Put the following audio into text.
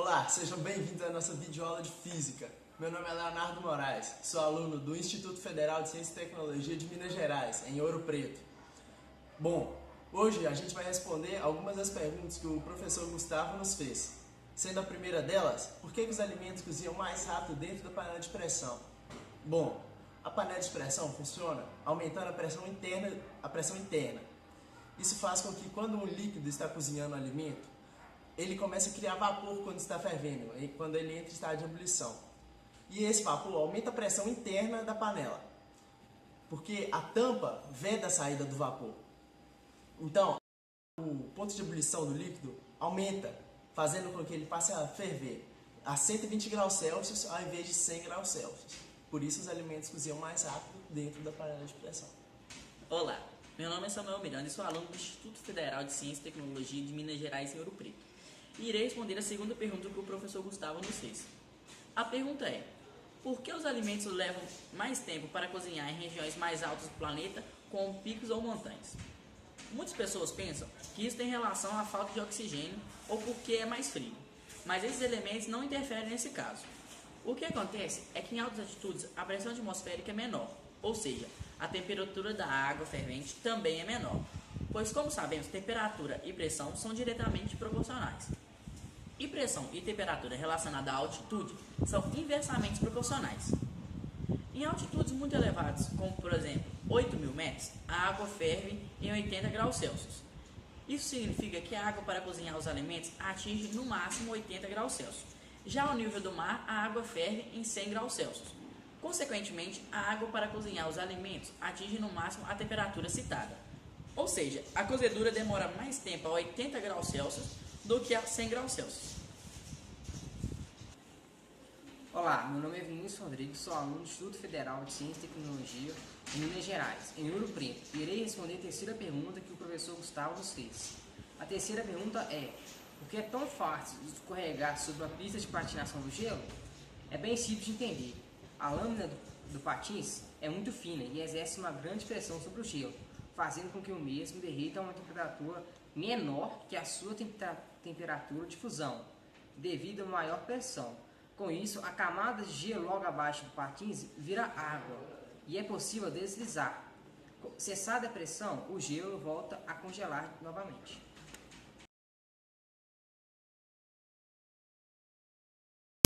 Olá, sejam bem-vindos à nossa videoaula de Física. Meu nome é Leonardo Moraes, sou aluno do Instituto Federal de Ciência e Tecnologia de Minas Gerais, em Ouro Preto. Bom, hoje a gente vai responder algumas das perguntas que o professor Gustavo nos fez. Sendo a primeira delas, por que os alimentos cozinham mais rápido dentro da panela de pressão? Bom, a panela de pressão funciona aumentando a pressão interna. Isso faz com que quando um líquido está cozinhando o alimento, ele começa a criar vapor quando está fervendo, quando ele entra em estado de ebulição. E esse vapor aumenta a pressão interna da panela, porque a tampa veda a saída do vapor. Então, o ponto de ebulição do líquido aumenta, fazendo com que ele passe a ferver a 120 graus Celsius ao invés de 100 graus Celsius. Por isso os alimentos cozinham mais rápido dentro da panela de pressão. Olá, meu nome é Samuel Miranda e sou aluno do Instituto Federal de Ciência e Tecnologia de Minas Gerais, em Ouro Preto. E irei responder a segunda pergunta que o professor Gustavo nos fez. A pergunta é: por que os alimentos levam mais tempo para cozinhar em regiões mais altas do planeta, como picos ou montanhas? Muitas pessoas pensam que isso tem relação à falta de oxigênio ou porque é mais frio, mas esses elementos não interferem nesse caso. O que acontece é que em altas altitudes a pressão atmosférica é menor, ou seja, a temperatura da água fervente também é menor, pois, como sabemos, temperatura e pressão são diretamente proporcionais. E pressão e temperatura relacionada à altitude são inversamente proporcionais. Em altitudes muito elevadas, como por exemplo 8.000 metros, a água ferve em 80 graus Celsius. Isso significa que a água para cozinhar os alimentos atinge no máximo 80 graus Celsius. Já ao nível do mar, a água ferve em 100 graus Celsius. Consequentemente, a água para cozinhar os alimentos atinge no máximo a temperatura citada. Ou seja, a cozedura demora mais tempo a 80 graus Celsius do que a 100 graus Celsius. Olá, meu nome é Vinícius Rodrigues, sou aluno do Instituto Federal de Ciência e Tecnologia de Minas Gerais, em Ouro Preto, e irei responder a terceira pergunta que o professor Gustavo nos fez. A terceira pergunta é: por que é tão fácil escorregar sobre uma pista de patinação do gelo? É bem simples de entender. A lâmina do patins é muito fina e exerce uma grande pressão sobre o gelo, fazendo com que o mesmo derreta a uma temperatura menor que a sua temperatura de fusão, devido a maior pressão. Com isso, a camada de gelo logo abaixo do patins vira água e é possível deslizar. Cessada a pressão, o gelo volta a congelar novamente.